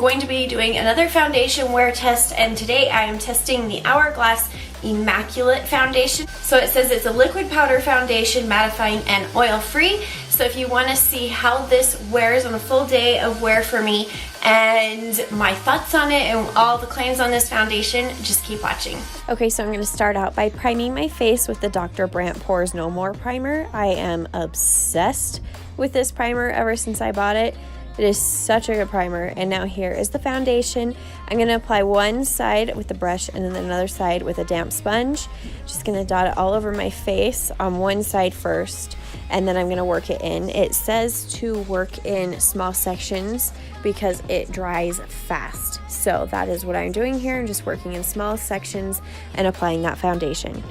going to be doing another foundation wear test, and today I am testing the Hourglass Immaculate foundation. So it says it's a liquid powder foundation, mattifying and oil-free. So if you want to see how this wears on a full day of wear for me and my thoughts on it and all the claims on this foundation, just keep watching. Okay, so I'm going to start out by priming my face with the Dr. Brandt Pores No More primer. I am obsessed with this primer ever since I bought it. It is such a good primer. And now here is the foundation. I'm going to apply one side with the brush and then another side with a damp sponge. Just going to dot it all over my face on one side first, and then I'm going to work it in. It says to work in small sections because it dries fast. So that is what I'm doing here. I'm just working in small sections and applying that foundation.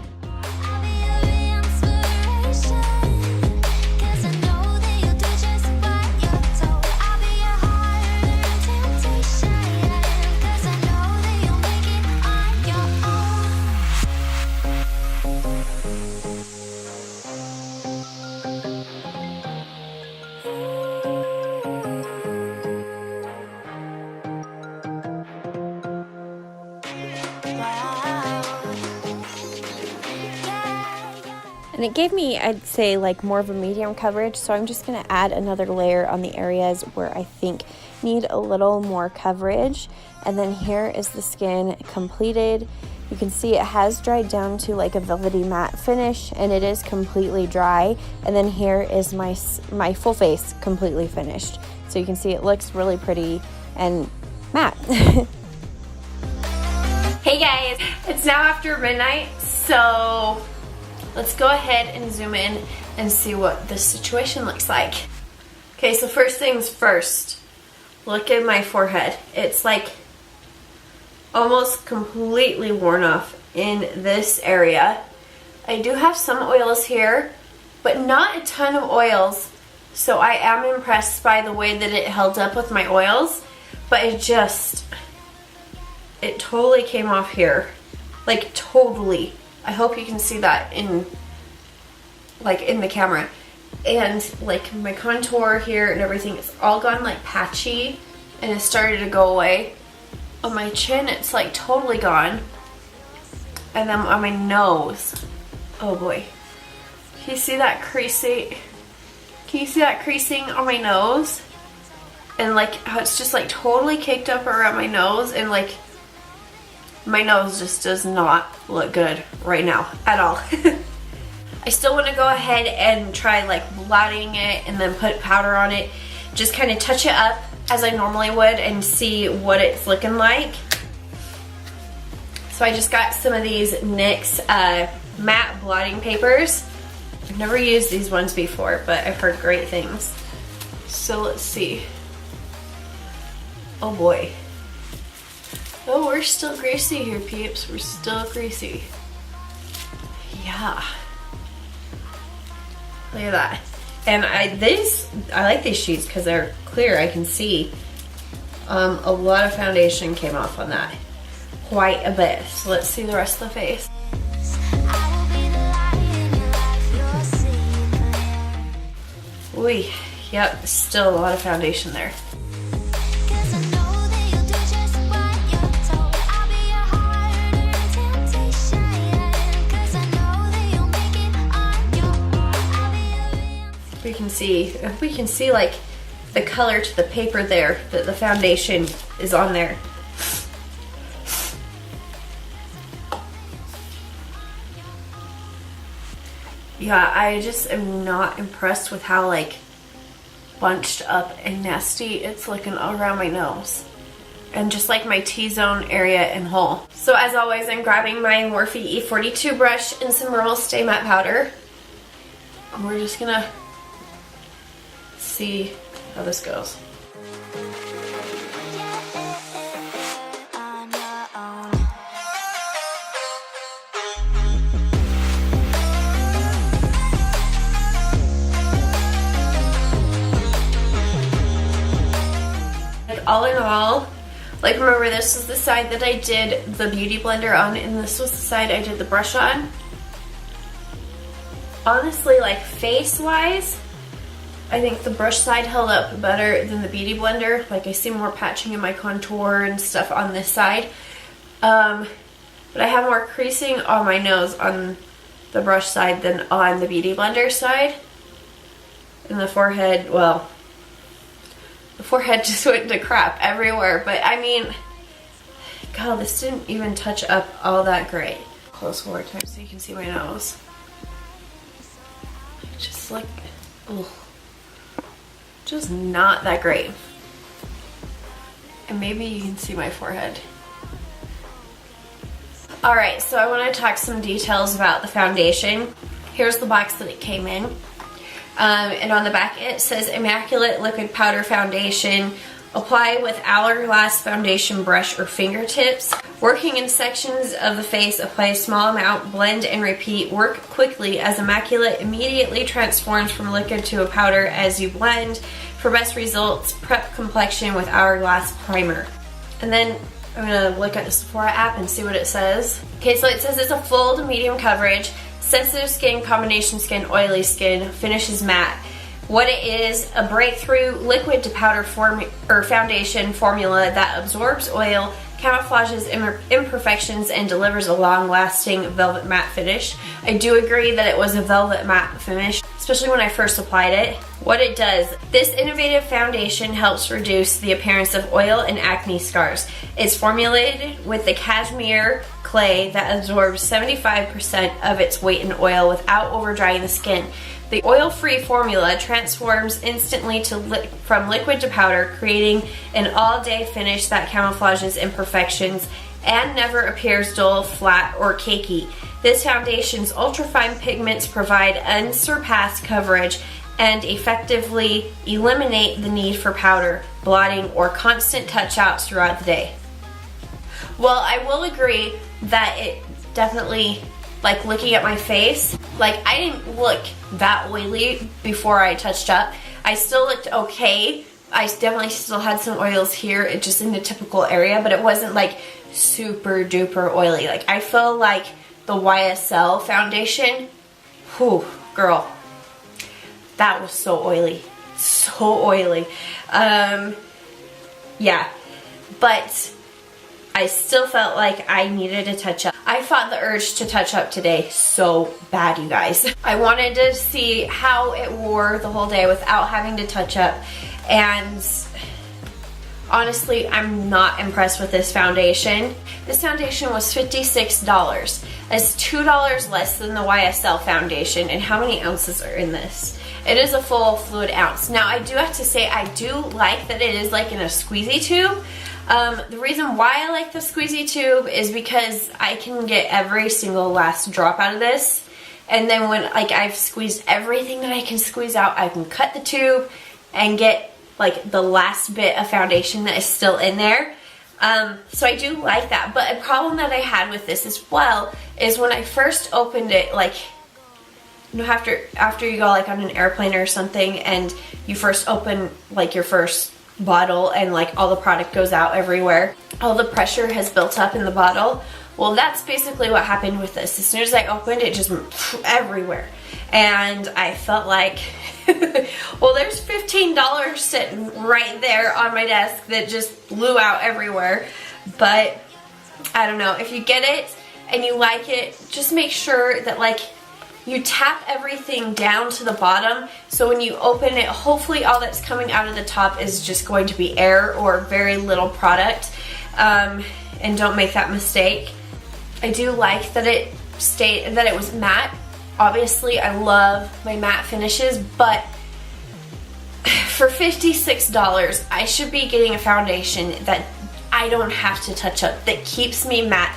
And it gave me, I'd say, like more of a medium coverage, so I'm just going to add another layer on the areas where I think need a little more coverage. And then here is the skin completed. You can see it has dried down to like a velvety matte finish, and it is completely dry. And then here is my full face completely finished. So you can see it looks really pretty and matte. Hey guys, it's now after midnight, so let's go ahead and zoom in and see what this situation looks like. Okay, so first things first, look at my forehead. It's like almost completely worn off in this area. I do have some oils here, but not a ton of oils, so I am impressed by the way that it held up with my oils, but it totally came off here, like totally. I hope you can see that in the camera. And like my contour here and everything, it's all gone like patchy and it started to go away. On my chin, it's like totally gone. And then on my nose, oh boy. Can you see that creasing? Can you see that creasing on my nose? And like how it's just like totally caked up around my nose, and like my nose just does not look good right now at all. I still want to go ahead and try like blotting it and then put powder on it. Just kind of touch it up as I normally would and see what it's looking like. So I just got some of these NYX matte blotting papers. I've never used these ones before, but I've heard great things. So let's see. Oh boy. Oh, we're still greasy here, peeps. We're still greasy. Yeah. Look at that. And I like these sheets because they're clear. I can see a lot of foundation came off on that. Quite a bit. So let's see the rest of the face. Ooh, yep, still a lot of foundation there. We can see like the color to the paper there, that the foundation is on there. Yeah, I just am not impressed with how like bunched up and nasty it's looking all around my nose. And just like my T-zone area and hole. So as always, I'm grabbing my Morphe E42 brush and some Rimmel Stay Matte powder. And we're just gonna see how this goes. Like all in all, like remember this is the side that I did the beauty blender on, and this was the side I did the brush on. Honestly, like face wise, I think the brush side held up better than the Beauty Blender. Like I see more patching in my contour and stuff on this side. But I have more creasing on my nose on the brush side than on the Beauty Blender side. And the forehead, well, the forehead just went to crap everywhere. But I mean, God, this didn't even touch up all that great. Close forward time so you can see my nose. Just like, ugh. Just not that great. And maybe you can see my forehead. Alright, so I want to talk some details about the foundation. Here's the box that it came in. And on the back it says Immaculate Liquid Powder Foundation. Apply with Hourglass foundation brush or fingertips. Working in sections of the face, apply a small amount, blend and repeat. Work quickly as Immaculate immediately transforms from liquid to a powder as you blend. For best results, prep complexion with Hourglass primer. And then I'm gonna look at the Sephora app and see what it says. Okay, so it says it's a full to medium coverage, sensitive skin, combination skin, oily skin, finish is matte. What it is, a breakthrough liquid to powder foundation formula that absorbs oil, camouflages imperfections, and delivers a long-lasting velvet matte finish. I do agree that it was a velvet matte finish, especially when I first applied it. What it does, this innovative foundation helps reduce the appearance of oil and acne scars. It's formulated with the cashmere clay that absorbs 75% of its weight in oil without over-drying the skin. The oil-free formula transforms instantly from liquid to powder, creating an all-day finish that camouflages imperfections and never appears dull, flat, or cakey. This foundation's ultrafine pigments provide unsurpassed coverage and effectively eliminate the need for powder, blotting, or constant touch-outs throughout the day. Well, I will agree that it definitely, like looking at my face, like I didn't look that oily before I touched up. I still looked okay. I definitely still had some oils here, just in the typical area, but it wasn't like super duper oily. Like I feel like the YSL foundation, whew, girl, that was so oily. So oily. Yeah, but I still felt like I needed to touch up. I fought the urge to touch up today so bad, you guys. I wanted to see how it wore the whole day without having to touch up, and honestly, I'm not impressed with this foundation. This foundation was $56. That's $2 less than the YSL foundation, and how many ounces are in this? It is a full fluid ounce. Now, I do have to say, I do like that it is like in a squeezy tube. The reason why I like the squeezy tube is because I can get every single last drop out of this, and then when like I've squeezed everything that I can squeeze out, I can cut the tube and get like the last bit of foundation that is still in there. So I do like that, but a problem that I had with this as well is when I first opened it, like, you know, after you go like on an airplane or something and you first open like your first bottle and like all the product goes out everywhere, all the pressure has built up in the bottle. Well, that's basically what happened with this. As soon as I opened it, just went everywhere, and I felt like well, there's $15 sitting right there on my desk that just blew out everywhere. But I don't know, if you get it and you like it, just make sure that like you tap everything down to the bottom, so when you open it, hopefully all that's coming out of the top is just going to be air or very little product, and don't make that mistake. I do like that it was matte. Obviously, I love my matte finishes, but for $56, I should be getting a foundation that I don't have to touch up, that keeps me matte,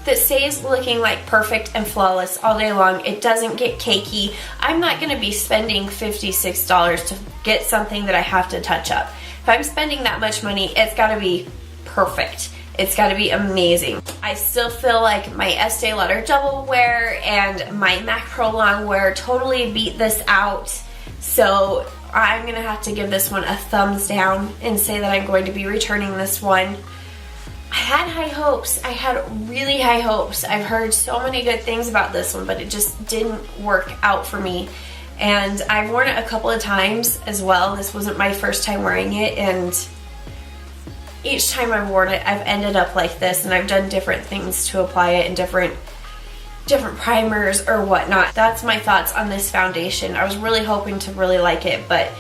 that stays looking like perfect and flawless all day long. It doesn't get cakey. I'm not going to be spending $56 to get something that I have to touch up. If I'm spending that much money, it's got to be perfect. It's got to be amazing. I still feel like my Estee Lauder Double Wear and my MAC Pro Long Wear totally beat this out. So I'm going to have to give this one a thumbs down and say that I'm going to be returning this one. I had high hopes. I had really high hopes. I've heard so many good things about this one, but it just didn't work out for me. and I've worn it a couple of times as well. This wasn't my first time wearing it, and each time I've worn it, I've ended up like this, and I've done different things to apply it and different primers or whatnot. That's my thoughts on this foundation. I was really hoping to really like it, but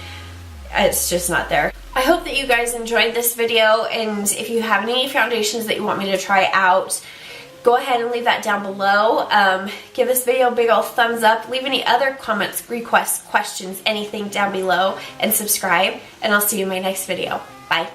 it's just not there. I hope that you guys enjoyed this video, and if you have any foundations that you want me to try out, go ahead and leave that down below. Give this video a big old thumbs up. Leave any other comments, requests, questions, anything down below, and subscribe, and I'll see you in my next video. Bye.